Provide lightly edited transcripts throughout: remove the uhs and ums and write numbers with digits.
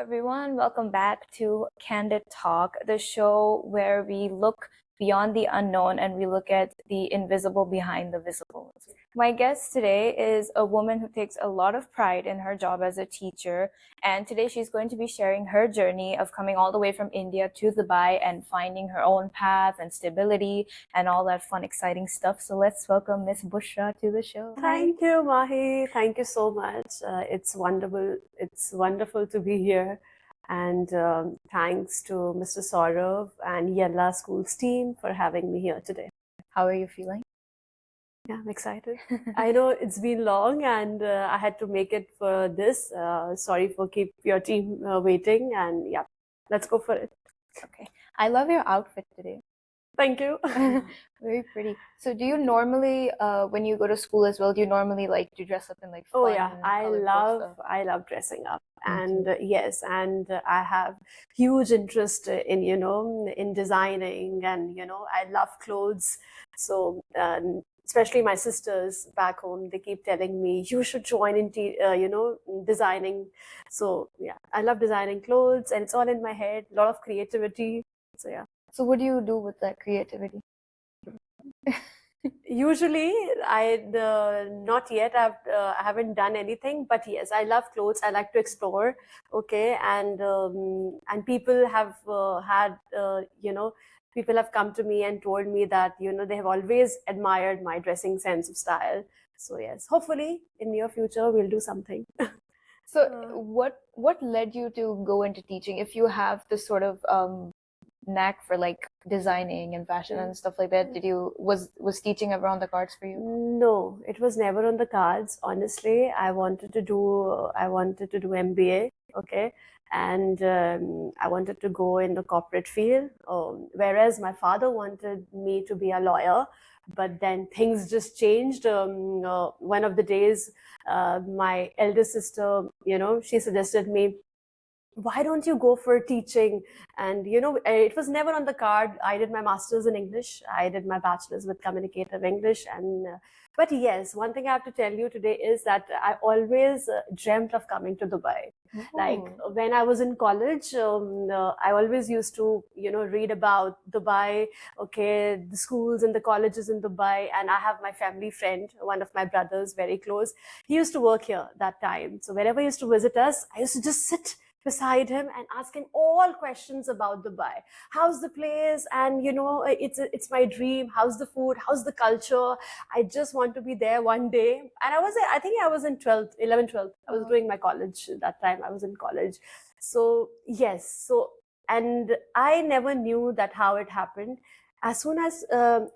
everyone. Welcome back to Candid Talk, the show where we look beyond the unknown and we look at the invisible behind the visible. My guest today is a woman who takes a lot of pride in her job as a teacher, and today she's going to be sharing her journey of coming all the way from India to Dubai and finding her own path and stability and all that fun, exciting stuff. So let's welcome Miss Bushra to the show. Thank you, Mahi. Thank you so much. It's wonderful. It's wonderful to be here. And thanks to Mr. Saurav and YallaSchools team for having me here today. How are you feeling? Yeah, I'm excited. I know it's been long and I had to make it for this. Sorry for keep your team waiting. And yeah, let's go for it. Okay. I love your outfit today. Thank you. Very pretty. So do you normally, when you go to school as well, do you normally like to dress up in like fun, Oh yeah, I stuff? love dressing up. And yes, and I have huge interest in, in designing, and, I love clothes. So especially my sisters back home, they keep telling me, you should join in, designing. So yeah, I love designing clothes and it's all in my head, a lot of creativity. So yeah. So what do you do with that creativity? Usually, not yet. I haven't done anything, but yes, I love clothes. I like to explore. Okay, and people have people have come to me and told me that they have always admired my dressing sense of style. So yes, hopefully in near future we'll do something. So what led you to go into teaching? If you have this sort of knack for like designing and fashion and stuff like that, was teaching ever on the cards for you? No, it was never on the cards. Honestly, I wanted to do MBA. Okay, and I wanted to go in the corporate field. Whereas my father wanted me to be a lawyer, but then things just changed. One of the days, my elder sister, she suggested me, why don't you go for teaching? And it was never on the card. I did my master's in English. I did my bachelor's with communicative English. And but yes, one thing I have to tell you today is that I always dreamt of coming to Dubai. Like when I was in college, I always used to read about Dubai, okay, the schools and the colleges in Dubai. And I have my family friend, one of my brothers, very close. He used to work here that time. So whenever he used to visit us, I used to just sit beside him and ask him all questions about Dubai. How's the place? And it's my dream. How's the food? How's the culture? I just want to be there one day. And I think I was in 11th. I was doing my college that time. I was in college. So yes. And I never knew that how it happened. As soon as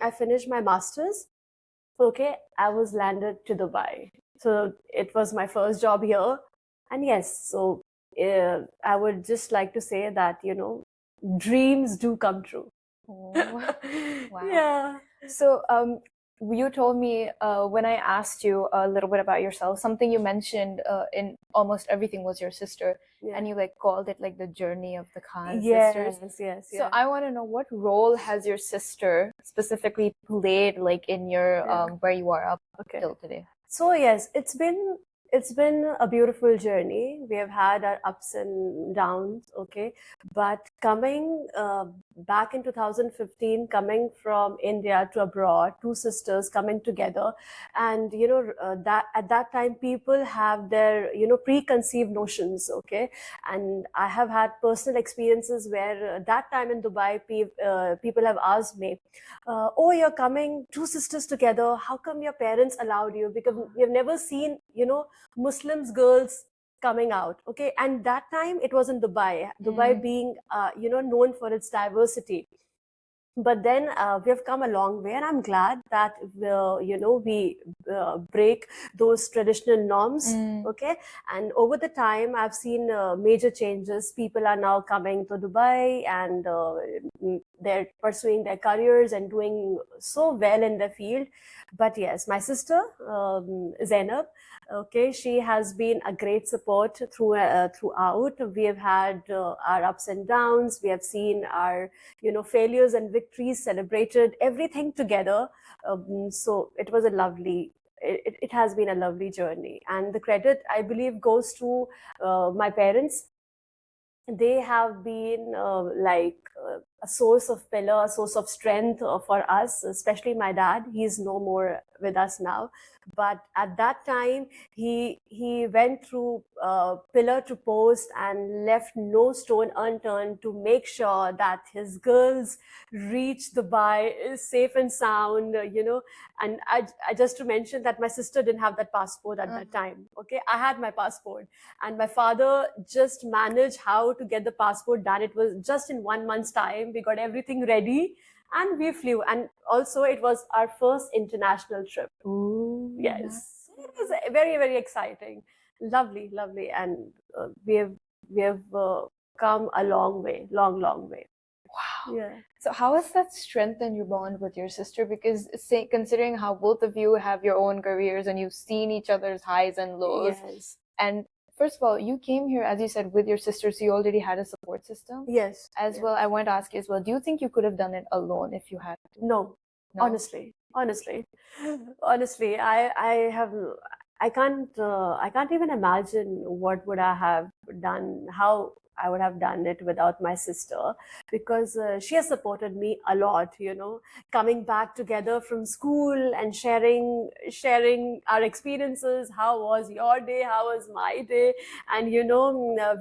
I finished my master's, okay, I was landed to Dubai. So it was my first job here. And yes, so I would just like to say that, dreams do come true. Oh, wow. Yeah. So you told me when I asked you a little bit about yourself, something you mentioned in almost everything was your sister. Yeah. And you like called it like the journey of the Khan Yes, sisters. yes. So I want to know, what role has your sister specifically played like in your where you are up till today? So yes, it's been a beautiful journey. We have had our ups and downs, okay. But coming back in 2015, coming from India to abroad, two sisters coming together, and that at that time people have their preconceived notions, okay. And I have had personal experiences where that time in Dubai, people have asked me, oh, you're coming two sisters together, how come your parents allowed you? Because we have never seen Muslims girls coming out, okay. And that time it was in Dubai being known for its diversity. But then we have come a long way, and I'm glad that we break those traditional norms, okay. And over the time, I've seen major changes. People are now coming to Dubai, and they're pursuing their careers and doing so well in the field. But yes, my sister 𝐂𝐚𝐧𝐝, okay, she has been a great support throughout. We have had our ups and downs. We have seen our failures and victories celebrated, everything together. So it was a lovely. It has been a lovely journey, and the credit, I believe, goes to my parents, they have been a source of pillar, a source of strength for us, especially my dad. He's no more with us now, but at that time he went through pillar to post and left no stone unturned to make sure that his girls reach Dubai safe and sound, and I just to mention that my sister didn't have that passport at that time. Okay, I had my passport, and my father just managed how to get the passport done. It was just in 1 month's time. We got everything ready and we flew. And also it was our first international trip. Ooh, Yes, it was very, very exciting. Lovely, lovely. And we have come a long way, long way. wow. Yeah. So how has that strengthened your bond with your sister? Because considering how both of you have your own careers and you've seen each other's highs and lows, Yes. and first of all, you came here, as you said, with your sister, so you already had a support system. Yes. As yes. well, I want to ask you as well, do you think you could have done it alone if you had to? No, No? honestly, I can't even imagine what would I have done, how I would have done it without my sister, because she has supported me a lot, coming back together from school and sharing our experiences. How was your day? How was my day? And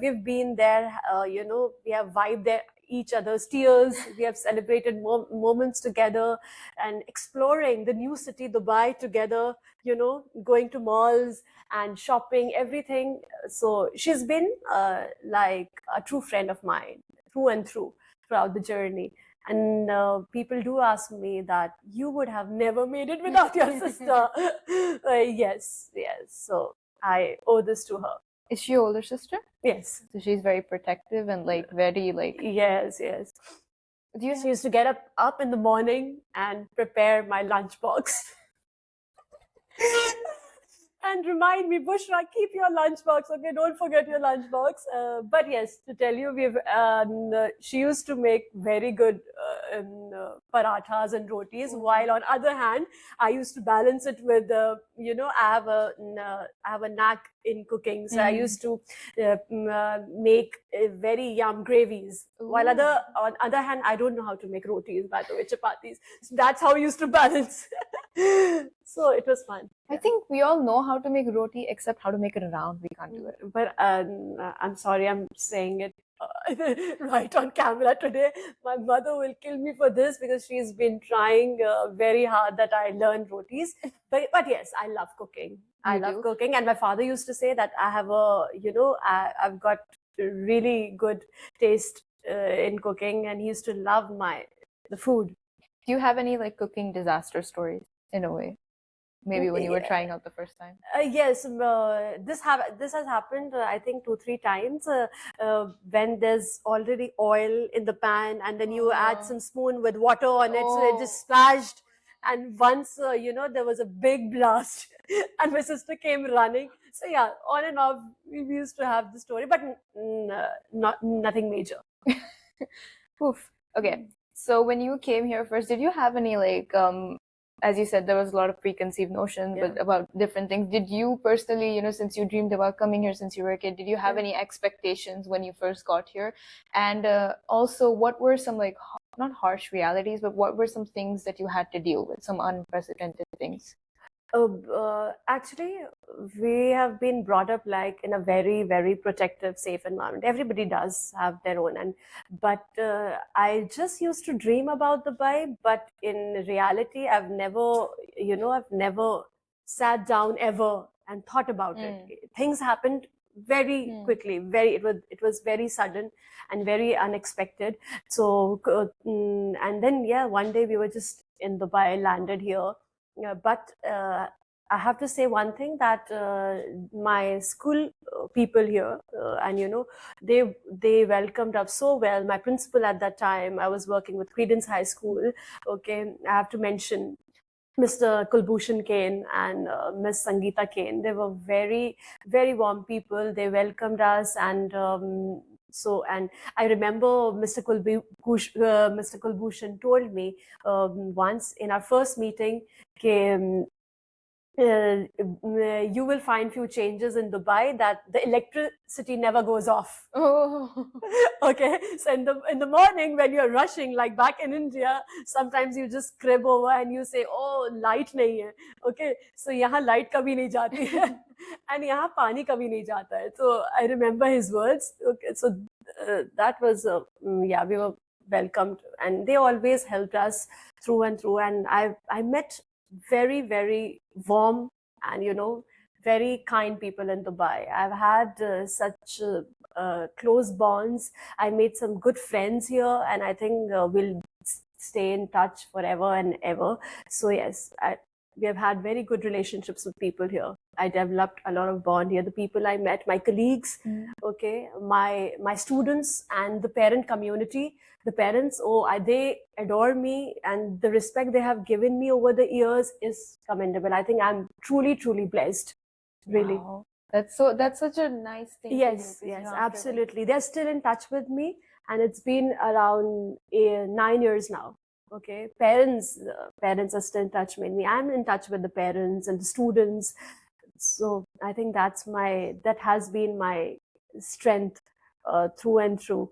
we've been there, we have vibed there each other's tears. We have celebrated moments together and exploring the new city, Dubai, together, going to malls and shopping, everything. So she's been like a true friend of mine, through and through, throughout the journey. And people do ask me that you would have never made it without your sister. Yes. So I owe this to her. Is she your older sister? Yes. So she's very protective and very Yes. Do you She used to get up in the morning and prepare my lunchbox. And remind me, Bushra, keep your lunchbox, okay? Don't forget your lunchbox. But yes, to tell you, she used to make very good parathas and rotis. While on other hand, I used to balance it with, I have a knack in cooking, so I used to make very yum gravies. While on other hand, I don't know how to make rotis, by the way, chapatis. So that's how I used to balance. So it was fun. I think we all know how to make roti, except how to make it round. We can't do it. But I'm sorry, I'm saying it right on camera today. My mother will kill me for this because she's been trying very hard that I learn rotis. But yes, I love cooking. I love cooking, and my father used to say that I have I've got really good taste in cooking, and he used to love the food. Do you have any cooking disaster stories in a way? Maybe when you were trying out the first time. Yes, this has happened I think 2-3 times when there's already oil in the pan, and then you add some spoon with water on it, so it just splashed. And once there was a big blast, and my sister came running. So yeah, on and off we used to have the story, but nothing major. Oof. Okay. So when you came here first, did you have any as you said, there was a lot of preconceived notions but about different things. Did you personally, since you dreamed about coming here since you were a kid, did you have any expectations when you first got here? And also, what were some not harsh realities, but what were some things that you had to deal with, some unprecedented things? Actually, we have been brought up in a very, very protective, safe environment. Everybody does have their own, but I just used to dream about Dubai. But in reality, I've never sat down ever and thought about it. Things happened very quickly. It was very sudden and very unexpected. So, and then one day we were just in Dubai, landed here. But I have to say one thing, that my school people here, and they welcomed us so well. My principal at that time, I was working with Credence High School. Okay, I have to mention Mr. Kulbhushan Kane and Miss Sangeeta Kane. They were very, very warm people. They welcomed us, and and I remember Mr. Kulbhushan told me once in our first meeting, you will find few changes in Dubai that the electricity never goes off. Oh. Okay, so in the morning when you're rushing, like back in India, sometimes you just crib over and you say, "Oh, light nahi hai." Okay, so यहाँ light kabhi nahi jati hai, and यहाँ पानी kabhi nahi jata hai. So I remember his words. Okay, so that was yeah, we were welcomed, and they always helped us through and through. And I met very, very warm and, you know, very kind people in Dubai. I've had such close bonds. I made some good friends here, and I think we'll stay in touch forever and ever. So yes, we have had very good relationships with people here. I developed a lot of bond here. The people I met, my colleagues, okay, my students and the parent community. The parents, they adore me, and the respect they have given me over the years is commendable. I think I'm truly, truly blessed. Really. Wow. That's such a nice thing. Yes, to do, yes, absolutely. They're still in touch with me, and it's been around 9 years now. Okay, parents are still in touch with me. I'm in touch with the parents and the students. So I think that has been my strength through and through.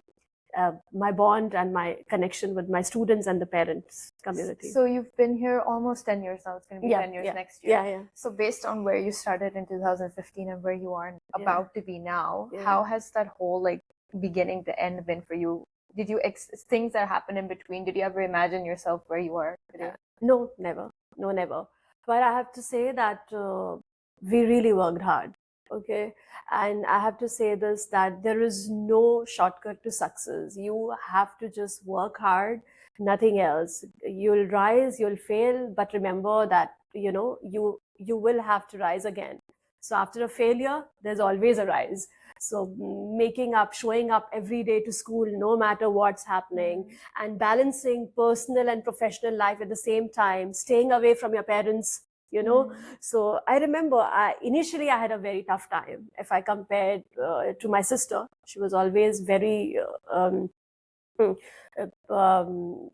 My bond and my connection with my students and the parents community. So you've been here almost 10 years now. It's going to be 10 years next year. Yeah. So based on where you started in 2015 and where you are about to be now, how has that whole like beginning to end been for you? Did you things that happened in between? Did you ever imagine yourself where you are today? No, never. But I have to say that we really worked hard. Okay, and I have to say this, that there is no shortcut to success. You have to just work hard, nothing else. You'll rise, you'll fail, but remember that you will have to rise again. So after a failure, there's always a rise. So making up, showing up every day to school, no matter what's happening, and balancing personal and professional life at the same time, staying away from your parents. So I remember initially I had a very tough time. If I compared to my sister, she was always very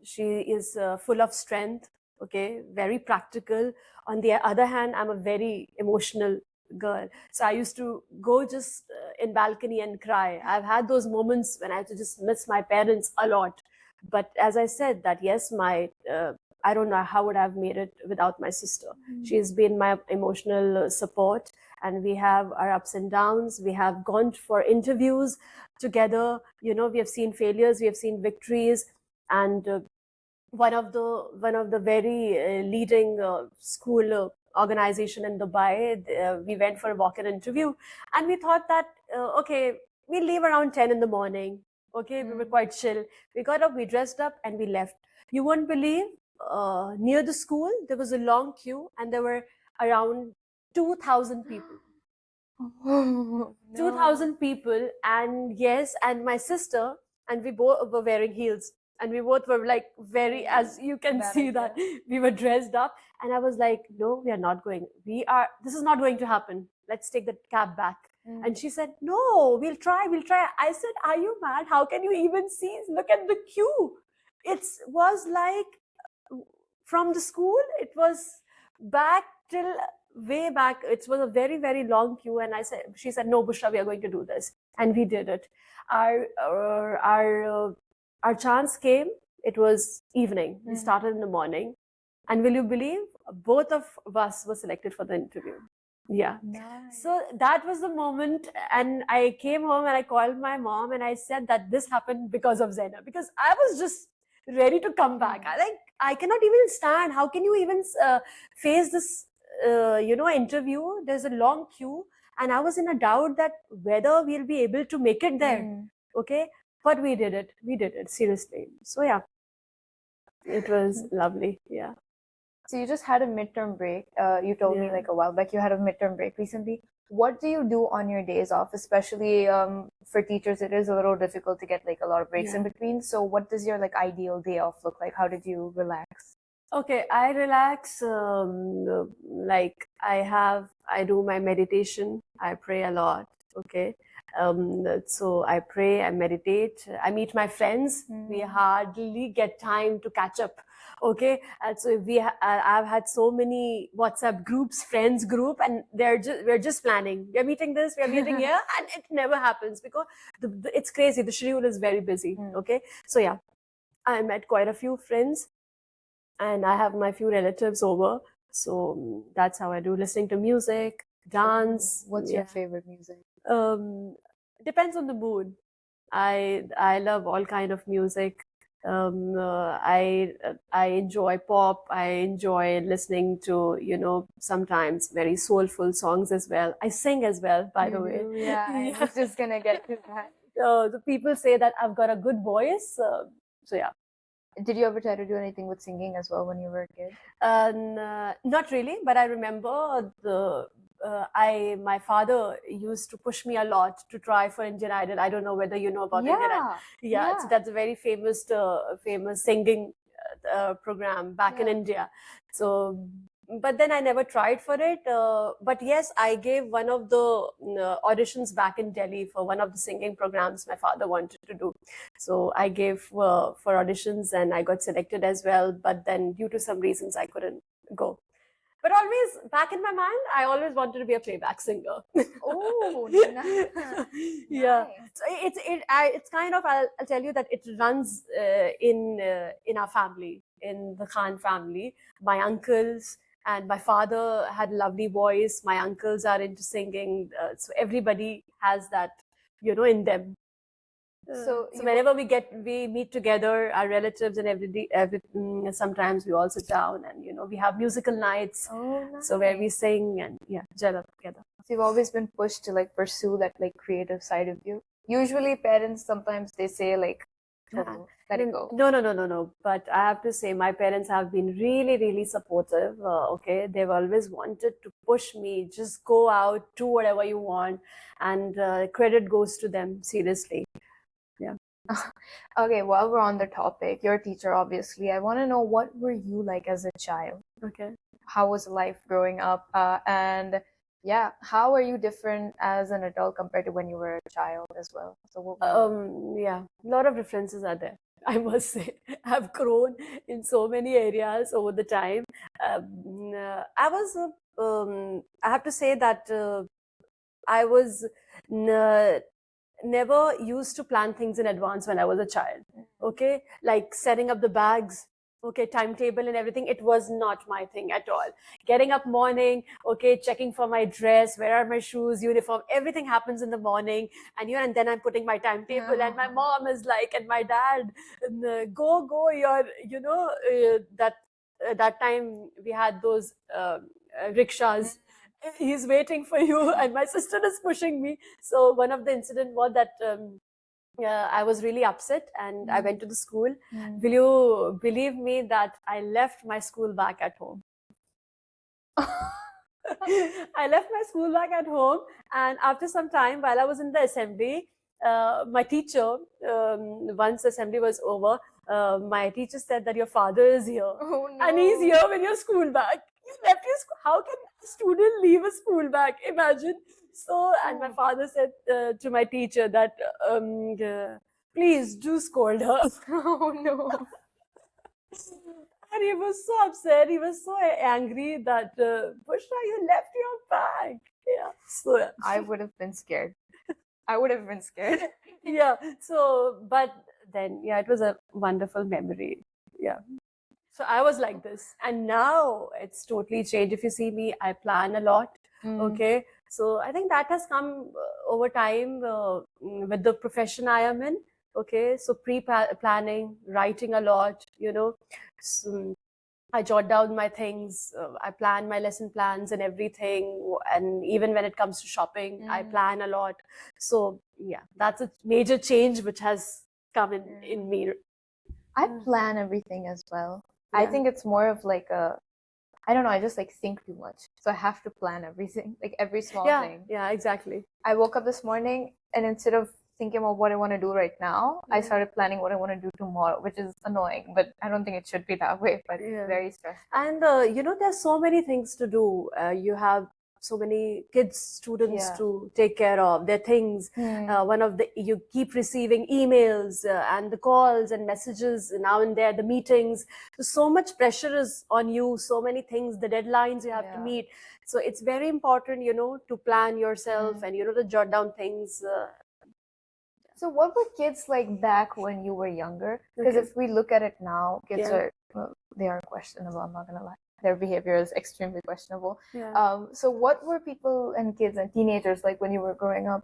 she is full of strength, okay, very practical. On the other hand, I'm a very emotional girl, so I used to go just in balcony and cry. I've had those moments when I had to just miss my parents a lot. But as I said, that yes, I don't know how would I have made it without my sister. She's been my emotional support, and we have our ups and downs. We have gone for interviews together. We have seen failures, we have seen victories, and one of the very leading school organization in Dubai, we went for a walk-in interview, and we thought that okay, we'll leave around 10 in the morning. Okay, we were quite chill. We got up, we dressed up, and we left. You won't believe, near the school there was a long queue, and there were around 2,000 people. No. 2,000 people, and yes, and my sister, and we both were wearing heels, and we both were like very, as you can see that we were dressed up, and I was like, no, we are not going. This is not going to happen. Let's take the cab back. And she said, no, we'll try. I said, are you mad? How can you even see? Look at the queue. It was like from the school, it was back till way back. It was a very, very long queue, and she said, no, Bushra, we are going to do this, and we did it. Our chance came. It was evening. We started in the morning, and will you believe, both of us were selected for the interview. Yeah. Nice. So that was the moment, and I came home and I called my mom and I said that this happened because of Zainab, because I was just ready to come back. I cannot even stand. How can you even face this interview? There's a long queue, and I was in a doubt that whether we'll be able to make it there. Okay, but we did it seriously. So yeah, it was lovely. Yeah. So you just had a midterm break. You told me like a while back you had a midterm break recently. What do you do on your days off? Especially for teachers, it is a little difficult to get like a lot of breaks in between. So what does your like ideal day off look like? How did you relax? Okay, I relax like I do my meditation. I pray a lot. Okay, So I pray, I meditate, I meet my friends. We hardly get time to catch up. Okay, and so I've had so many WhatsApp groups, friends group, and we're just planning. We're meeting this, we're meeting here, and it never happens because it's crazy. The schedule is very busy. Okay, so yeah, I met quite a few friends, and I have my few relatives over. So that's how I do, listening to music, dance. What's your favorite music? Depends on the mood. I love all kind of music. I enjoy pop. I enjoy listening to, sometimes very soulful songs as well. I sing as well, by the way. Yeah, I was just gonna get to that. The people say that I've got a good voice. So yeah. Did you ever try to do anything with singing as well when you were a kid? Not really, but I remember my father used to push me a lot to try for Indian Idol. I don't know whether you know about Indian Idol. Yeah. So that's a very famous singing program back in India. So, but then I never tried for it. But yes, I gave one of the auditions back in Delhi for one of the singing programs my father wanted to do. So I gave for auditions and I got selected as well. But then due to some reasons, I couldn't go. But always back in my mind, I always wanted to be a playback singer. Oh, nice. Yeah. So it's kind of, I'll tell you that it runs in our family, in the Khan family. My uncles and my father had a lovely voice. My uncles are into singing. So everybody has that, in them. So whenever we meet together, our relatives and sometimes we all sit down and we have musical nights. Oh, nice. So where we sing and gel up together. So you've always been pushed to pursue that creative side of you. Usually parents sometimes they say let it go. No. But I have to say my parents have been really, really supportive. Okay, they've always wanted to push me, just go out, do whatever you want, and credit goes to them, seriously. Yeah. Okay, while we're on the topic, your teacher, obviously, I want to know, what were you like as a child? Okay. How was life growing up? And yeah, how are you different as an adult compared to when you were a child as well? So yeah, a lot of differences are there, I must say. I've grown in so many areas over the time. I have to say that I was never used to plan things in advance when I was a child. Okay, like setting up the bags, okay, timetable and everything, it was not my thing at all. Getting up morning, okay, checking for my dress, where are my shoes, uniform, everything happens in the morning, and then I'm putting my timetable, and my mom is like, and my dad, go, that time we had those rickshaws. He's waiting for you, and my sister is pushing me. So one of the incident was that I was really upset, and I went to the school. Will you believe me that I left my school bag at home? I left my school bag at home, and after some time, while I was in the assembly, my teacher, once the assembly was over, my teacher said that your father is here. Oh, no. And he's here with your school bag. You left your school. How can a student leave a school bag? Imagine. So, and my father said to my teacher that, please do scold her. Oh, no. And he was so upset. He was so angry that, Bushra, you left your bag. Yeah. So I would have been scared. I would have been scared. Yeah. So, but then, yeah, it was a wonderful memory. Yeah. So I was like this, and now it's totally changed. If you see me, I plan a lot. Okay. So I think that has come over time with the profession I am in. Okay. So pre-planning, writing a lot, So I jot down my things. I plan my lesson plans and everything. And even when it comes to shopping, I plan a lot. So yeah, that's a major change which has come in me. I plan everything as well. Yeah. I think it's more of I don't know, I just think too much. So I have to plan everything, every small thing. Yeah, exactly. I woke up this morning, and instead of thinking about what I want to do right now, I started planning what I want to do tomorrow, which is annoying, but I don't think it should be that way, but very stressful. And, there's so many things to do. You have so many kids, students Yeah. to take care of, their things. You keep receiving emails and the calls and messages now and there, the meetings. So much pressure is on you, so many things, the deadlines you have to meet. So it's very important, to plan yourself and, to jot down things. So what were kids like back when you were younger? Because if we look at it now, kids are, well, they are questionable, I'm not gonna lie. Their behavior is extremely questionable. So what were people and kids and teenagers like when you were growing up?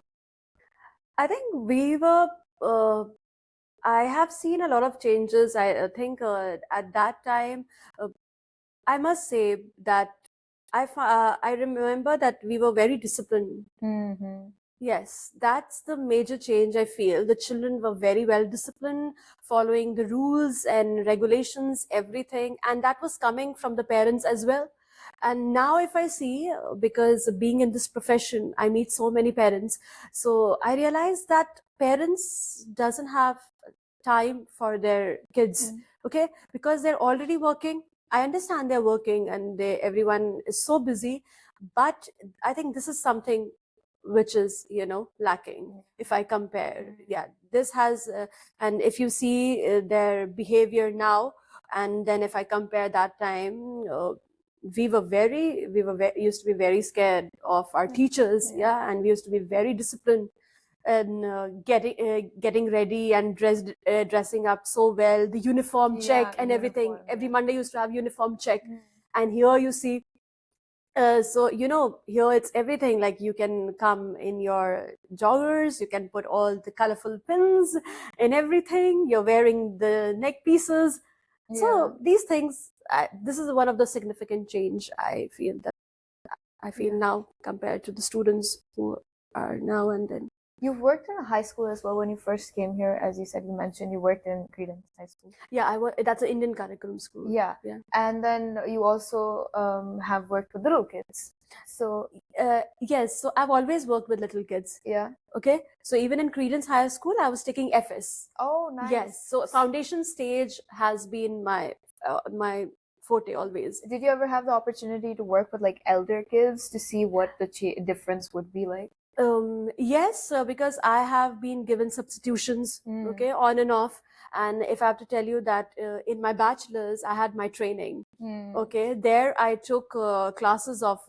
I think we were, I have seen a lot of changes. I think at that time, I must say that I remember that we were very disciplined. Yes, that's the major change I feel. The children were very well disciplined, following the rules and regulations, everything. And that was coming from the parents as well. And now if I see, because being in this profession, I meet so many parents. So I realize that parents doesn't have time for their kids, okay? Because they're already working. I understand they're working and everyone is so busy. But I think this is something which is lacking if I compare. This has and if you see their behavior now, and then if I compare that time, we used to be very scared of our teachers, and we used to be very disciplined and getting ready and dressing up so well, the uniform check and everything. Every Monday used to have uniform check. And here you see, so here it's everything, like you can come in your joggers, you can put all the colorful pins and everything, you're wearing the neck pieces. So these things, this is one of the significant change I feel now compared to the students who are now and then. You've worked in a high school as well when you first came here. As you said, you mentioned you worked in Credence High School. That's an Indian curriculum school. And then you also have worked with little kids. So yes, so I've always worked with little kids. Okay, so even in Credence High School, I was taking FS. Oh, nice. Yes, so foundation stage has been my my forte always. Did you ever have the opportunity to work with like elder kids to see what the difference would be like? Yes, because I have been given substitutions, okay, on and off. And if I have to tell you that in my bachelor's, I had my training. Okay, there I took classes of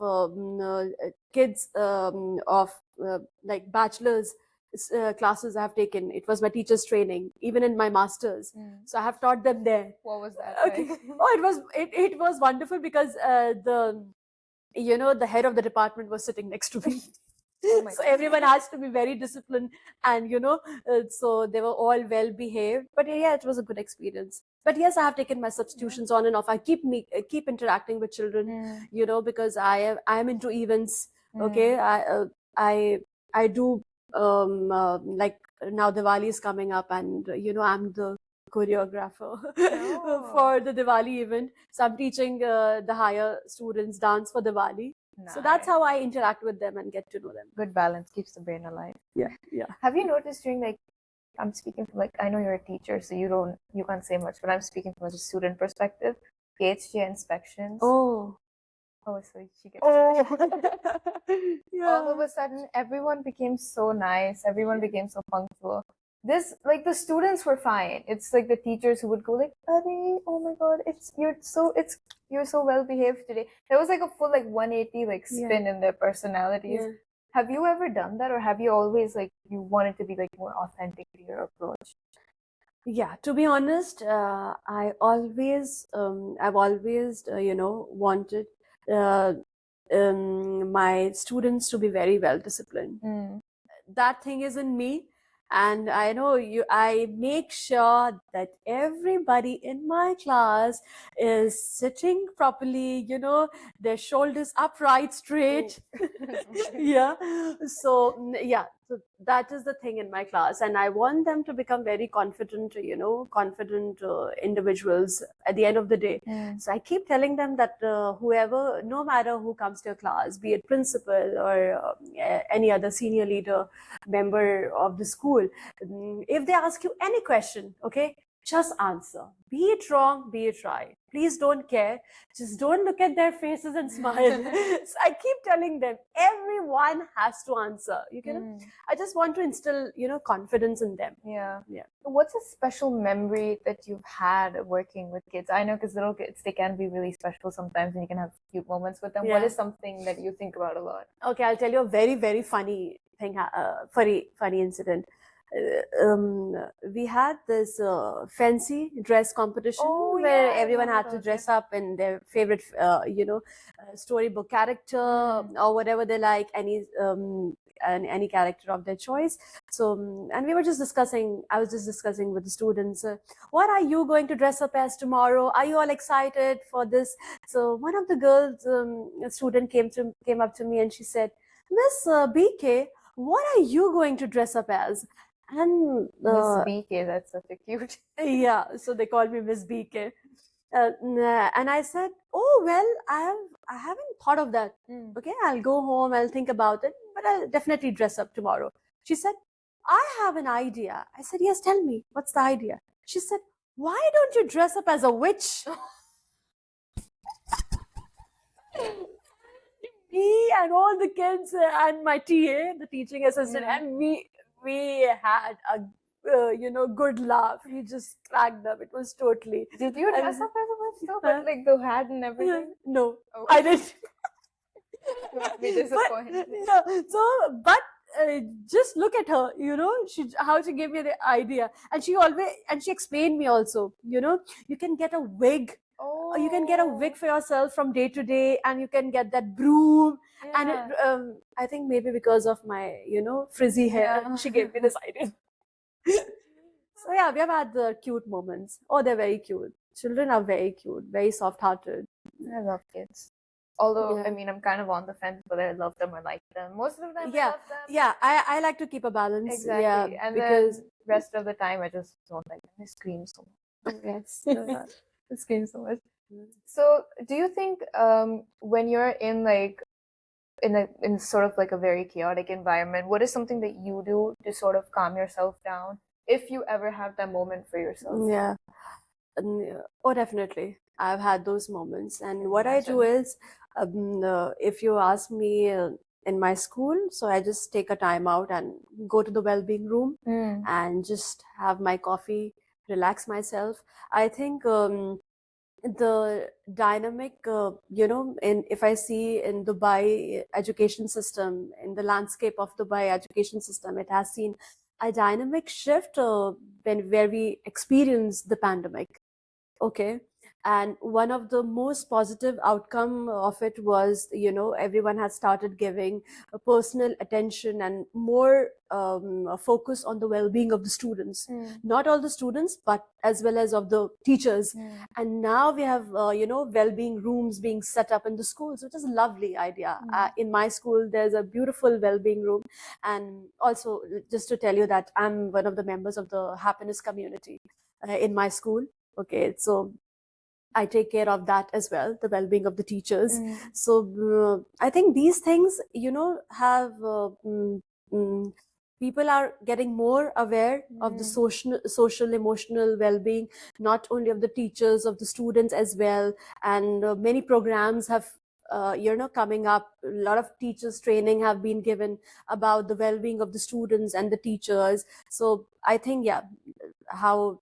kids of like bachelor's classes I have taken. It was my teacher's training, even in my master's. So I have taught them there. What was that? Okay. It was wonderful because the head of the department was sitting next to me. So everyone has to be very disciplined, and so they were all well behaved. But it was a good experience. But yes, I have taken my substitutions on and off. I keep interacting with children, because I am into events. Okay, I do like now Diwali is coming up, and I'm the choreographer for the Diwali event. So I'm teaching the higher students dance for Diwali. Nice. So that's how I interact with them and get to know them. Good balance keeps the brain alive. Yeah. Have you noticed during I'm speaking from I know you're a teacher, so you can't say much, but I'm speaking from a student perspective. 𝐂𝐤𝐥 inspections. Oh, so she gets. Oh. All of a sudden, everyone became so nice. Everyone became so punctual. This the students were fine. It's like the teachers who would go Adi, oh my god, you're so well behaved today. There was a full 180 spin in their personalities. Have you ever done that, or have you always you wanted to be more authentic to your approach? Yeah, to be honest, I've always wanted my students to be very well disciplined. That thing is in me. And I know I make sure that everybody in my class is sitting properly, their shoulders upright, straight. So that is the thing in my class. And I want them to become very confident, confident individuals at the end of the day. So I keep telling them that whoever, no matter who comes to your class, be it principal or any other senior leader, member of the school, if they ask you any question, okay, Just answer. Be it wrong, be it right. Please don't care. Just don't look at their faces and smile. So I keep telling them, everyone has to answer. I just want to instill, confidence in them. Yeah. Yeah. What's a special memory that you've had working with kids? I know because little kids, they can be really special sometimes and you can have cute moments with them. Yeah. What is something that you think about a lot? Okay, I'll tell you a very, very funny thing, funny incident. We had this fancy dress competition where everyone had to dress up in their favorite, storybook character or whatever they like, any character of their choice. So, and we were just discussing, I was just discussing with the students, what are you going to dress up as tomorrow? Are you all excited for this? So one of the girls, a student came up to me and she said, Miss BK, what are you going to dress up as? And Miss BK, that's such a cute. Yeah, so they called me Miss BK. And I said, oh, well, I haven't thought of that. Okay, I'll go home, I'll think about it, but I'll definitely dress up tomorrow. She said, I have an idea. I said, yes, tell me, what's the idea? She said, why don't you dress up as a witch? Me and all the kids and my TA, the teaching assistant, and we had a good laugh. We just cracked up. It was totally. Did you dress up as a witch though? But like the hat and everything? No, I didn't. Be disappointed. But just look at her, how she gave me the idea, and she explained me also, you can get a wig. Or you can get a wig for yourself from day to day, and you can get that broom. And I think maybe because of my, frizzy hair, she gave me this idea. So yeah, we have had the cute moments. Oh, they're very cute. Children are very cute, very soft-hearted. I love kids. Although, I mean, I'm kind of on the fence whether I love them or like them. Most of the time, I love them. Yeah, I like to keep a balance. Exactly. Yeah, and because then rest of the time, I just don't like them. They scream so much. Yes. They scream so much. So, do you think when you're in like in sort of like a very chaotic environment, what is something that you do to sort of calm yourself down if you ever have that moment for yourself? Yeah. Oh, definitely. I've had those moments. And what I do is, if you ask me in my school, so I just take a time out and go to the well-being room and just have my coffee, relax myself. I think the dynamic, if I see in Dubai education system, in the landscape of Dubai education system, it has seen a dynamic shift where we experience the pandemic. Okay. And one of the most positive outcome of it was, everyone has started giving a personal attention and more focus on the well-being of the students. Not all the students, but as well as of the teachers. And now we have, well-being rooms being set up in the schools, which is a lovely idea. In my school, there's a beautiful well-being room. And also, just to tell you that I'm one of the members of the happiness community in my school. Okay, so I take care of that as well, the well-being of the teachers. So I think these things, have people are getting more aware of the social, emotional well-being, not only of the teachers, of the students as well. And many programs have, coming up. A lot of teachers training have been given about the well-being of the students and the teachers. So I think, how,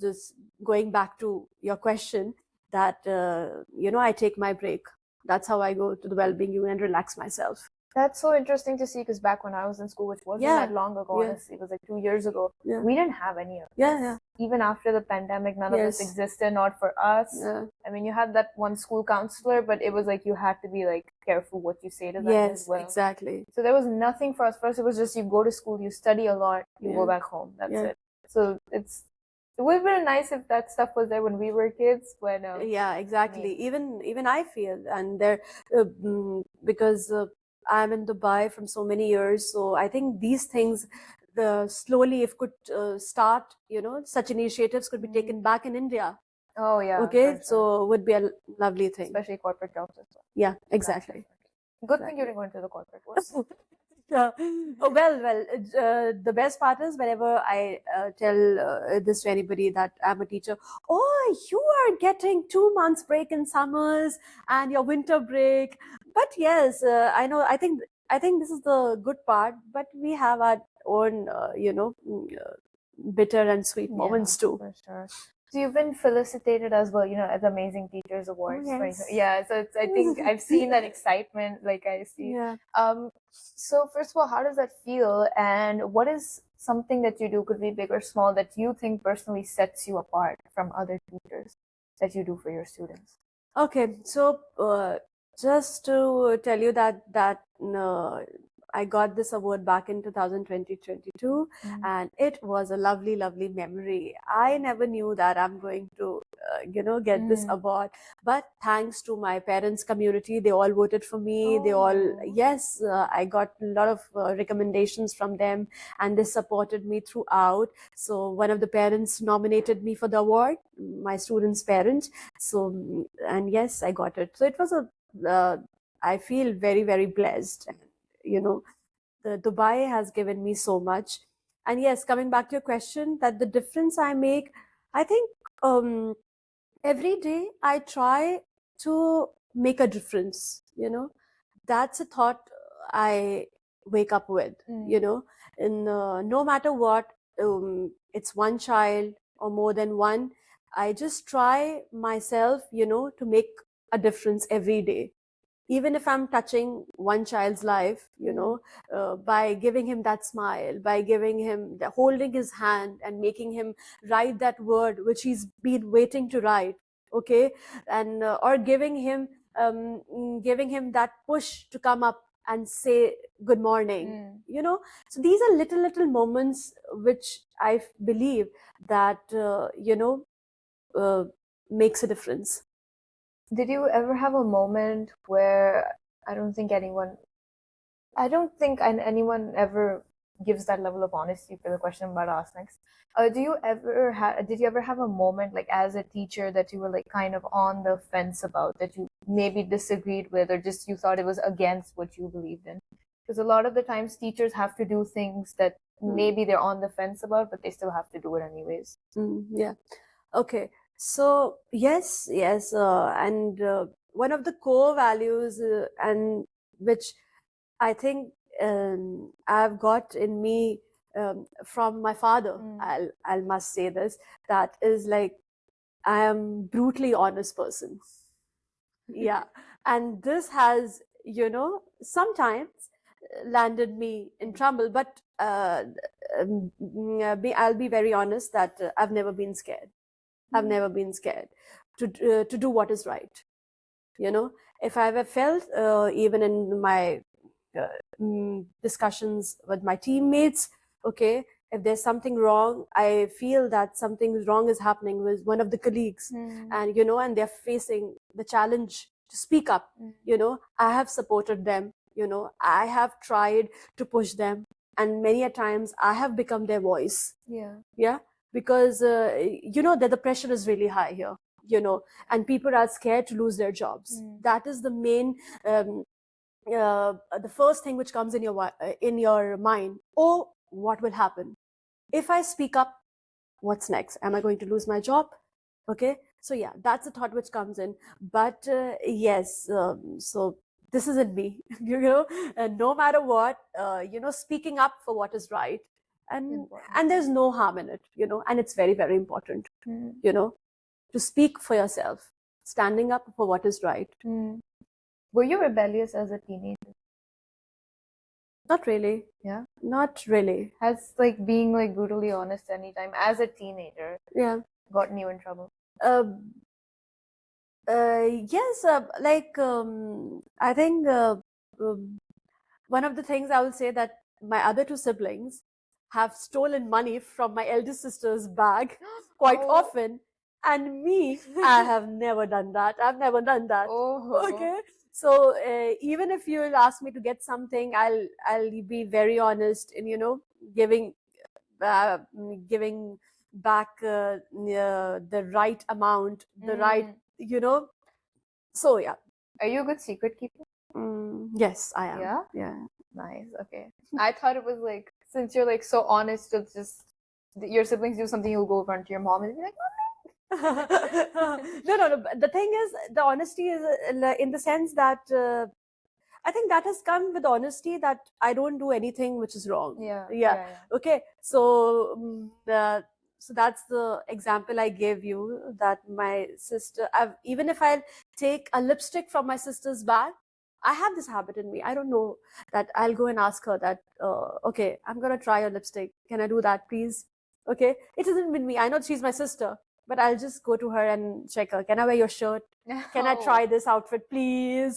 just going back to your question, that, I take my break. That's how I go to the well-being room and relax myself. That's so interesting to see, because back when I was in school, which wasn't that long ago, honestly, it was like 2 years ago, we didn't have any of this. Even after the pandemic, none of this existed, not for us. I mean, you had that one school counselor, but it was like you had to be like careful what you say to them as well. Exactly. So there was nothing for us. First, it was just you go to school, you study a lot, you go back home. That's it. So it would have been nice if that stuff was there when we were kids. When exactly. Even I feel, and there because I'm in Dubai from so many years, so I think these things, slowly, if could start, such initiatives could be taken back in India. Oh yeah. Okay, so would be a lovely thing, especially corporate jobs as well. Yeah, exactly. Good thing you didn't go into the corporate world. The best part is whenever I tell this to anybody that I'm a teacher, oh, you are getting 2 months break in summers and your winter break. But yes, I know. I think this is the good part. But we have our own, bitter and sweet moments too. For sure. So you've been felicitated as well, at the Amazing Teachers Awards. yes. Yeah, so I think I've seen that excitement, like I see. Yeah. So first of all, how does that feel? And what is something that you do, could be big or small, that you think personally sets you apart from other teachers that you do for your students? Okay, so just to tell you that I got this award back in 2022, and it was a lovely, lovely memory. I never knew that I'm going to, get this award, but thanks to my parents' community, they all voted for me. They all, yes, I got a lot of recommendations from them, and they supported me throughout. So one of the parents nominated me for the award, my student's parent. So, and yes, I got it. So it was I feel very, very blessed. The Dubai has given me so much. And yes, coming back to your question, that the difference I make, I think every day I try to make a difference. That's a thought I wake up with. And no matter what, it's one child or more than one, I just try myself, to make a difference every day. Even if I'm touching one child's life, by giving him that smile, by holding his hand and making him write that word which he's been waiting to write, okay, and or giving him that push to come up and say good morning. So these are little moments which I believe that makes a difference. Did you ever have a moment where I don't think anyone ever gives that level of honesty for the question I'm about to ask next? Did you ever have a moment, like as a teacher, that you were like kind of on the fence about, that you maybe disagreed with, or just you thought it was against what you believed in? Because a lot of the times teachers have to do things that maybe they're on the fence about, but they still have to do it anyways. Yeah. Okay. So yes, and one of the core values and which I think I've got in me from my father, I must say this, that is like, I am brutally honest person. Yeah. And this has, sometimes landed me in trouble, but I'll be very honest that I've never been scared. I've never been scared to do what is right. If I ever felt, even in my discussions with my teammates, okay, if there's something wrong, I feel that something wrong is happening with one of the colleagues, and and they're facing the challenge to speak up, I have supported them, I have tried to push them, and many a times I have become their voice. Yeah, because that the pressure is really high here, and people are scared to lose their jobs. That is the main the first thing which comes in your mind. Oh, what will happen if I speak up? What's next? Am I going to lose my job? Okay, so yeah, that's a thought which comes in. But yes, so this isn't me. No matter what, speaking up for what is right, and there's no harm in it, and it's very, very important, to speak for yourself, standing up for what is right. Were you rebellious as a teenager? Not really. Yeah? Not really. Has like being like brutally honest anytime as a teenager gotten you in trouble? Yes, I think one of the things I will say, that my other two siblings have stolen money from my eldest sister's bag quite often, and me, I have never done that. I've never done that. Okay. So even if you'll ask me to get something, I'll be very honest in giving back the right amount, the right, So yeah. Are you a good secret keeper? Yes, I am. Yeah? Yeah. Nice. Okay. I thought it was like, since you're like so honest, to just your siblings do something, you'll go over to your mom and be like, No. The thing is, the honesty is in the sense that I think that has come with honesty, that I don't do anything which is wrong. Yeah. Okay. So so that's the example I gave you, that my sister, even if I take a lipstick from my sister's bag, I have this habit in me. I don't know, that I'll go and ask her that, okay, I'm gonna try your lipstick. Can I do that, please? Okay. It isn't with me. I know she's my sister, but I'll just go to her and check her. Can I wear your shirt? Can I try this outfit, please?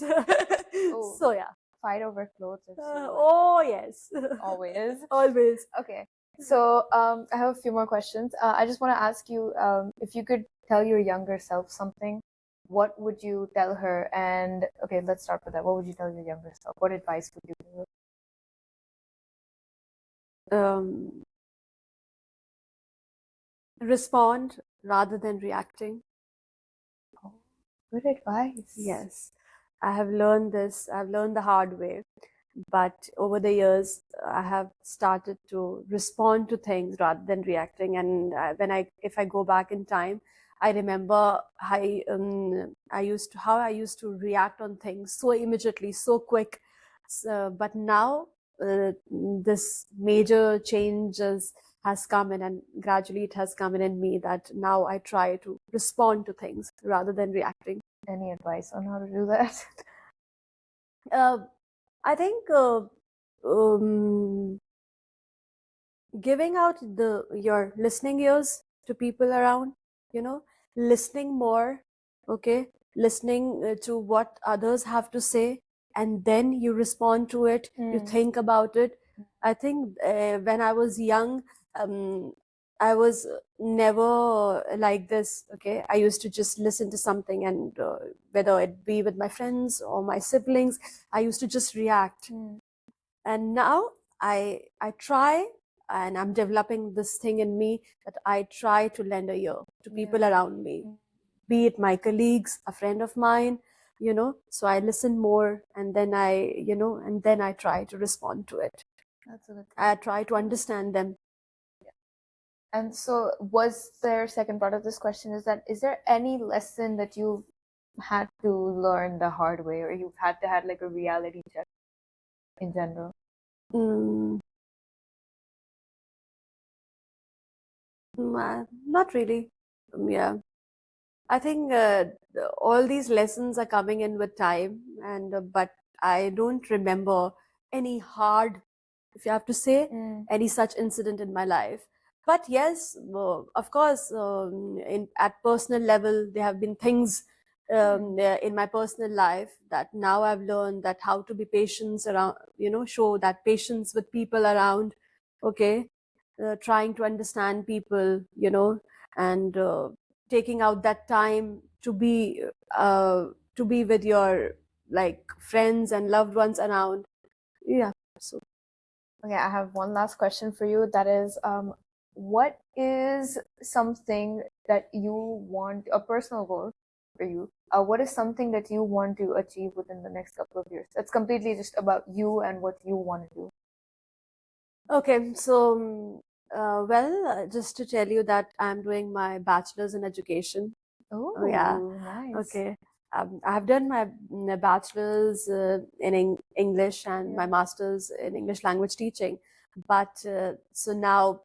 So yeah. Fight over clothes. Oh yes. Always. Always. Okay. So I have a few more questions. I just want to ask you, if you could tell your younger self something, what would you tell her? And okay, let's start with that. What would you tell your younger self? What advice would you give? Respond rather than reacting. Oh, good advice. Yes. I have learned this. I've learned the hard way. But over the years, I have started to respond to things rather than reacting. And if I go back in time, I remember how I used to react on things so immediately, so quick. But now this major changes has come in, and gradually it has come in me, that now I try to respond to things rather than reacting. Any advice on how to do that? I think giving out your listening ears to people around, listening more, okay, listening to what others have to say, and then you respond to it, you think about it. I think when I was young, I was never like this, okay. I used to just listen to something, and whether it be with my friends or my siblings, I used to just react. And now I try, and I'm developing this thing in me, that I try to lend a ear to people around me, be it my colleagues, a friend of mine, so I listen more, and then I try to respond to it. That's a good thing. I try to understand them. And so was there, second part of this question is there any lesson that you had to learn the hard way, or you've had to have like a reality check in general? Not really. Yeah. I think all these lessons are coming in with time, and but I don't remember any hard, if you have to say, any such incident in my life. But yes, of course, at personal level, there have been things in my personal life that now I've learned, that how to be patient around, show that patience with people around, okay, trying to understand people, and taking out that time to be with your like friends and loved ones around. Yeah. So okay, I have one last question for you. That is, what is something that you want, a personal goal for you? What is something that you want to achieve within the next couple of years? That's completely just about you and what you want to do. Okay, so just to tell you that I'm doing my bachelor's in education. Oh, yeah. Nice. Okay. I've done my bachelor's in English and my master's in English language teaching. But so now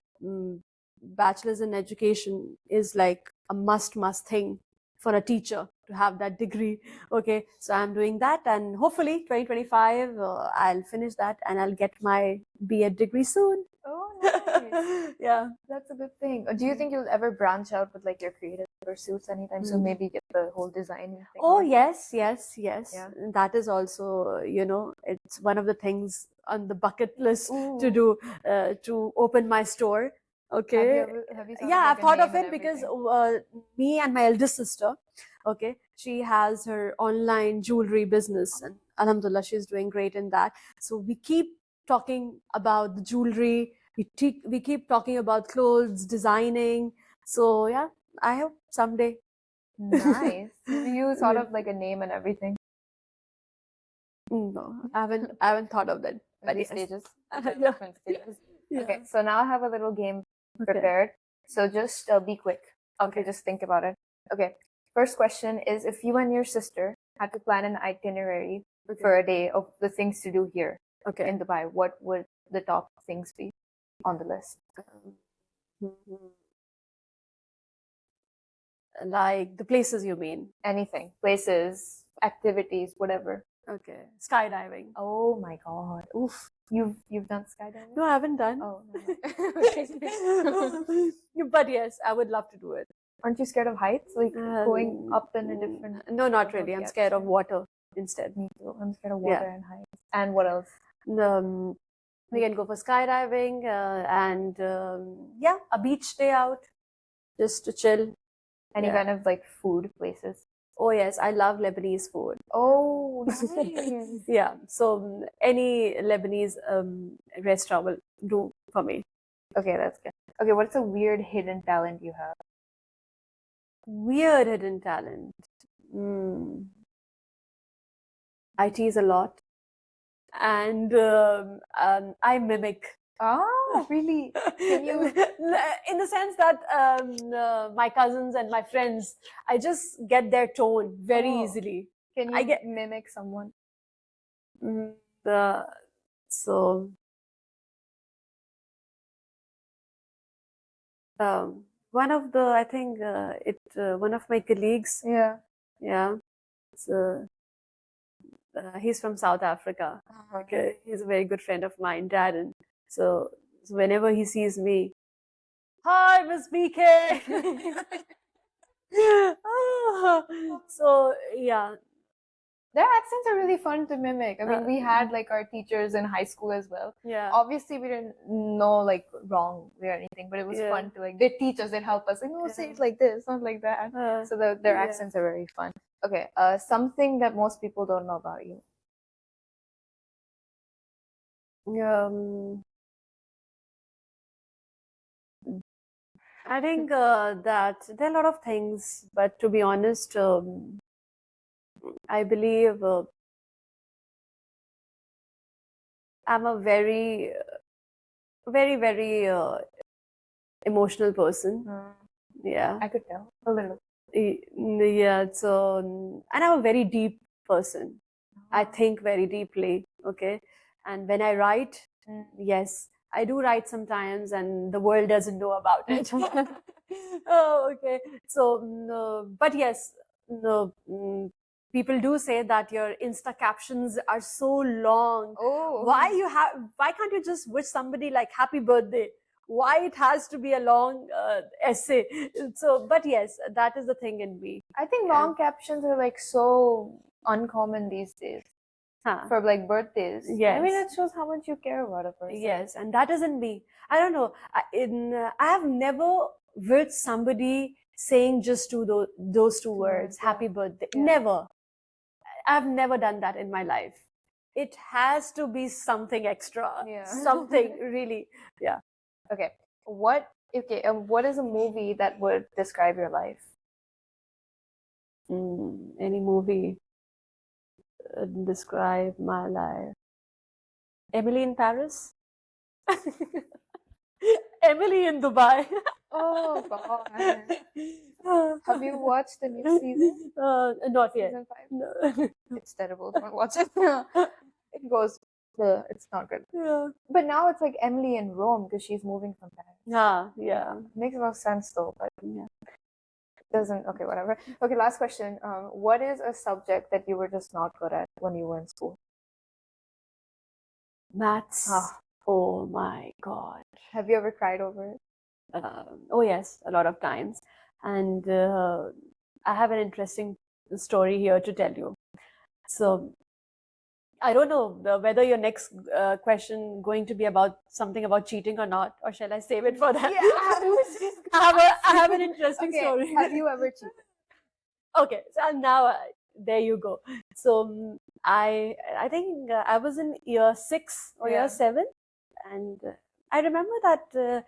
bachelor's in education is like a must thing for a teacher to have that degree. Okay, so I'm doing that, and hopefully 2025 I'll finish that and I'll get my B.Ed degree soon. Oh, nice. Yeah, that's a good thing. Do you think you'll ever branch out with like your creative pursuits anytime soon? Maybe get the whole design thing? Oh, yes. Yeah. That is also, it's one of the things on the bucket list to do, to open my store. Okay. Have you I've thought of it because me and my eldest sister, okay, she has her online jewelry business, and alhamdulillah, she's doing great in that. So we keep talking about the jewelry, we keep talking about clothes, designing. So yeah, I hope someday. Nice. You thought of like a name and everything? No, I haven't thought of that. many Yes. stages. Yeah. Different stages. Yeah. Okay, so now I have a little game Okay. prepared. So just be quick. Okay, just think about it. Okay, first question is, if you and your sister had to plan an itinerary for a day of the things to do here Okay. in Dubai, what would the top things be on the list? Like the places you mean? Anything, places, activities, whatever. Okay. Skydiving. Oh my god. Oof. You've done skydiving? No, I haven't done. Oh no. But yes, I would love to do it. Aren't you scared of heights? Like going up in a different... No, not really. I'm scared of water instead. Me too. I'm scared of water and heights. And what else? We can go for skydiving and yeah, a beach day out just to chill. Any kind of like food places? Oh yes, I love Lebanese food. Oh, nice. Yeah, so any Lebanese restaurant will do for me. Okay, that's good. Okay, what's a weird hidden talent you have? Weird hidden talent. I tease a lot, and I mimic. Oh, really? Can you? In the sense that my cousins and my friends, I just get their tone very easily. Can you mimic someone? So one of the, I think one of my colleagues. Yeah. So, he's from South Africa. Okay, he's a very good friend of mine, Darren. So whenever he sees me, hi, Miss BK. So yeah, their accents are really fun to mimic. I mean, we had like our teachers in high school as well. Yeah. Obviously, we didn't know like wrong or anything, but it was fun to like, they'd teach us, they'd help us. Like, no, say it like this, not like that. So their accents are very fun. Okay, something that most people don't know about you. I think that there are a lot of things, but to be honest, I believe I'm a very, very, very emotional person. Yeah. I could tell a little. Yeah, so, and I'm a very deep person. I think very deeply, okay? And when I write, yes, I do write sometimes and the world doesn't know about it. Oh, okay. So, but yes, people do say that your Insta captions are so long. Oh. Why can't you just wish somebody like happy birthday? Why it has to be a long essay? So, but yes, that is the thing in me. I think long captions are like so uncommon these days. For like birthdays. Yes. I mean, it shows how much you care about a person. Yes, and that isn't me. I don't know. I have never wished somebody saying just those two words, happy birthday. Never. I've never done that in my life. It has to be something extra. Something really. Yeah. Okay. What is a movie that would describe your life? Any movie describe my life? Emily in Paris? Emily in Dubai. Oh God. Have you watched the new season? Not yet. Season 5? No. It's terrible. Don't watch it. It goes. It's not good. Yeah. But now it's like Emily in Rome because she's moving from Paris. Yeah. Makes a lot of sense though, but doesn't. Okay, whatever. Okay, last question. What is a subject that you were just not good at when you were in school? Maths. Oh my God. Have you ever cried over it? Oh yes, a lot of times. And I have an interesting story here to tell you. So I don't know whether your next question going to be about something about cheating or not, or shall I save it for that? Yeah, I have an interesting story. Have you ever cheated? Okay, so now there you go. So I think I was in year 6 or year 7, and I remember that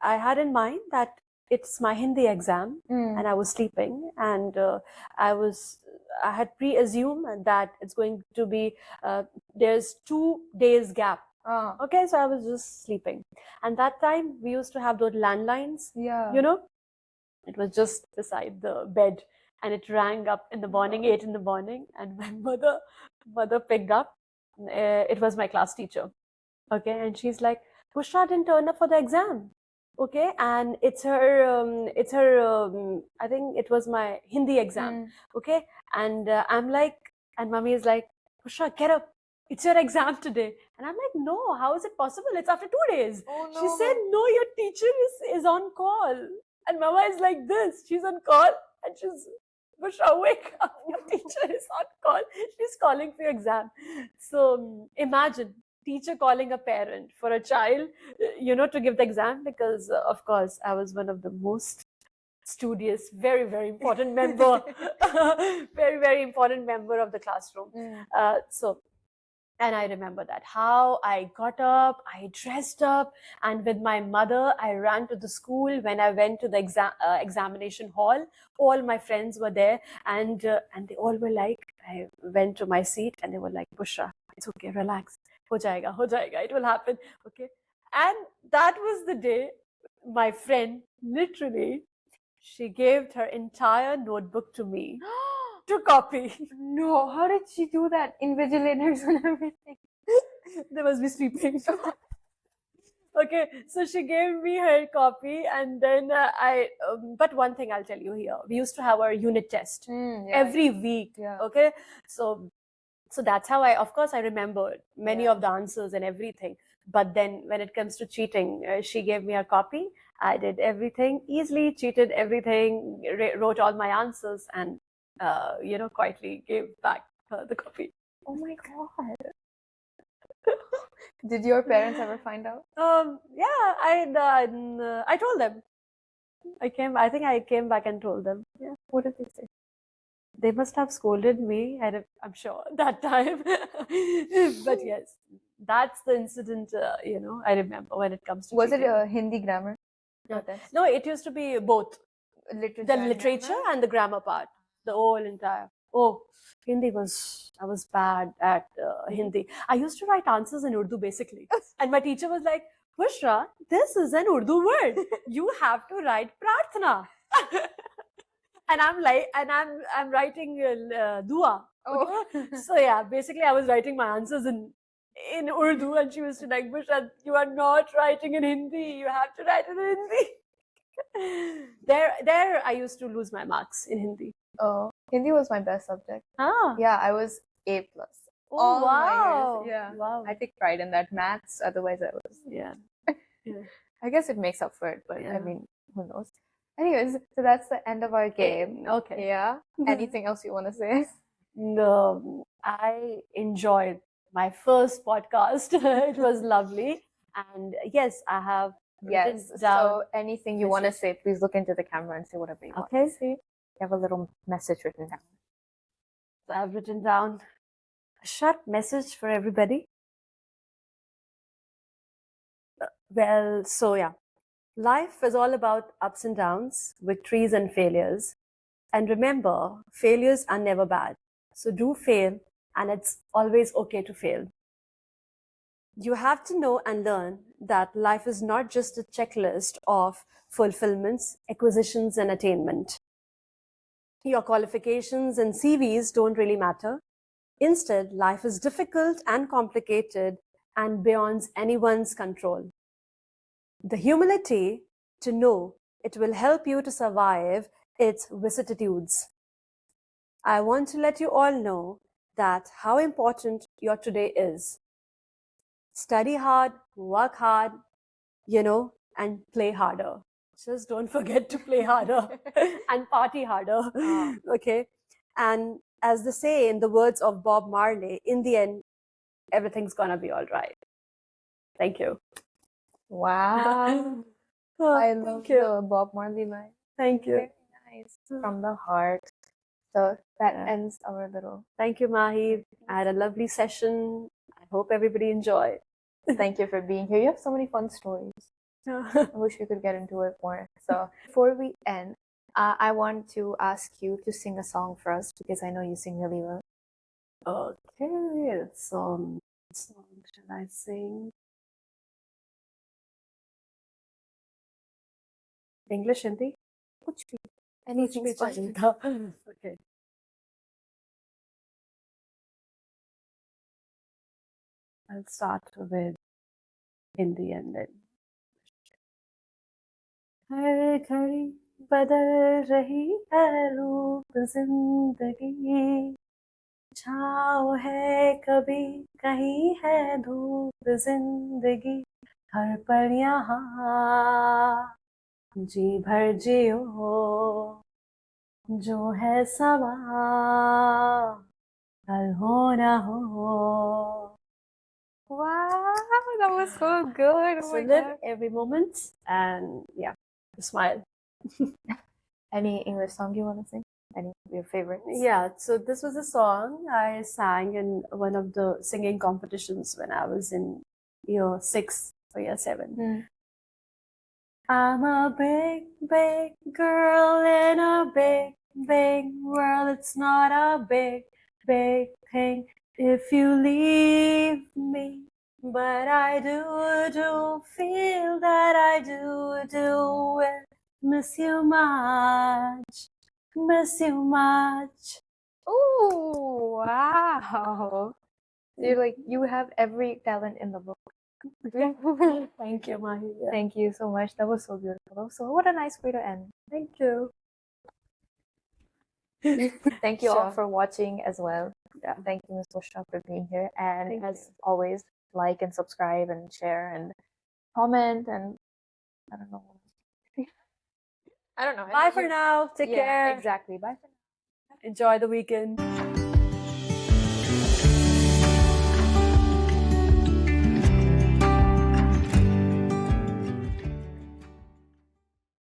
I had in mind that it's my Hindi exam, and I was sleeping, and I had pre-assumed that it's going to be there's 2 days gap. Okay, so I was just sleeping, and that time we used to have those landlines. Yeah. You know, it was just beside the bed, and it rang up in the morning, 8 in the morning, and my mother picked up. It was my class teacher. Okay, and she's like, Bushra didn't turn up for the exam. Okay, and it's her I think it was my Hindi exam. Okay, and I'm like, and mommy is like, Bushra, get up, it's your exam today. And I'm like, no, how is it possible? It's after 2 days. Oh, no. She said, no, your teacher is on call. And mama is like this, she's on call, and she's, Bushra, wake up, your teacher is on call. She's calling for your exam. So imagine teacher calling a parent for a child, to give the exam, because of course I was one of the most studious, very, very important member, very, very important member of the classroom. And I remember that, how I got up, I dressed up, and with my mother, I ran to the school. When I went to the examination hall, all my friends were there, and they all were like, I went to my seat, and they were like, Bushra, it's okay, relax. Ho jayega, it will happen. Okay. And that was the day my friend, literally, she gave her entire notebook to me to copy. No, how did she do that? Invigilators and everything. They must be sleeping. Okay, so she gave me her copy, and then but one thing I'll tell you here, we used to have our unit test every week. Okay, so that's how of course I remembered many of the answers and everything. But then when it comes to cheating, she gave me a copy. I did everything easily, cheated everything, wrote all my answers, and quietly gave back the copy. Oh my God. Did your parents ever find out? Yeah, I told them. I think I came back and told them. Yeah. What did they say? They must have scolded me, I'm sure, that time. But yes, that's the incident, I remember when it comes to Was cheating. it a Hindi grammar? No, it used to be both. The literature and the grammar part. The whole entire. Oh, Hindi I was bad at Hindi. I used to write answers in Urdu, basically. And my teacher was like, Bushra, this is an Urdu word. You have to write prarthana. And I'm like, I'm writing dua. Oh. So yeah, basically I was writing my answers in Urdu, and she was like, Bushra, you are not writing in Hindi. You have to write it in Hindi. There I used to lose my marks in Hindi. Oh, Hindi was my best subject. Ah. Yeah, I was A+. Oh, wow. Yeah. Wow. I take pride in that. Maths, otherwise I was. Yeah. I guess it makes up for it, but I mean, who knows? Anyways, so that's the end of our game. Okay. Yeah. Anything else you want to say? No, I enjoyed my first podcast. It was lovely. And yes, I have written down. So anything you want to say, please look into the camera and say whatever you want to say. You have a little message written down. So I've written down a short message for everybody. Well, so yeah. Life is all about ups and downs, victories and failures. And remember, failures are never bad. So do fail, and it's always okay to fail. You have to know and learn that life is not just a checklist of fulfillments, acquisitions, and attainment. Your qualifications and CVs don't really matter. Instead, life is difficult and complicated and beyond anyone's control. The humility to know it will help you to survive its vicissitudes. I want to let you all know that how important your today is. Study hard, work hard, and play harder. Just don't forget to play harder and party harder. Okay. And as they say in the words of Bob Marley, in the end, everything's gonna be all right. Thank you. Wow. I love the Bob Marley line. Thank you. Very nice. From the heart. So that ends our little. Thank you, Mahi. I had a lovely session. I hope everybody enjoyed. Thank you for being here. You have so many fun stories. I wish we could get into it more. So before we end, I want to ask you to sing a song for us because I know you sing really well. Okay, song shall I sing? English, Hindi? कुछ भी. Anything's fine. Okay. I'll start with Hindi and then. हर घड़ी बदल रही है रूप जिंदगी, छाँव है कभी कहीं है धूप जिंदगी, हर पल यहाँ जी भर जियो, जो है समा कल हो ना हो. Wow, that was so good. Oh So my live God. every moment and yeah, smile. Any English song you want to sing? Any of your favorites? Yeah, so this was a song I sang in one of the singing competitions when I was in year 6 or year 7. I'm a big, big girl in a big, big world. It's not a big, big thing if you leave me. But I do feel that I do miss you much, miss you much. Oh, wow. You have every talent in the book. Thank you, Mahi. Yeah. Thank you so much. That was so beautiful. So what a nice way to end. Thank you. Thank you all Sure. for watching as well. Yeah. Thank you, Ms. Bushra, for being here. And Thank as always, like and subscribe and share and comment and I don't know. I don't know. Bye for now. Take Yeah, care. exactly. Bye for now. Enjoy the weekend.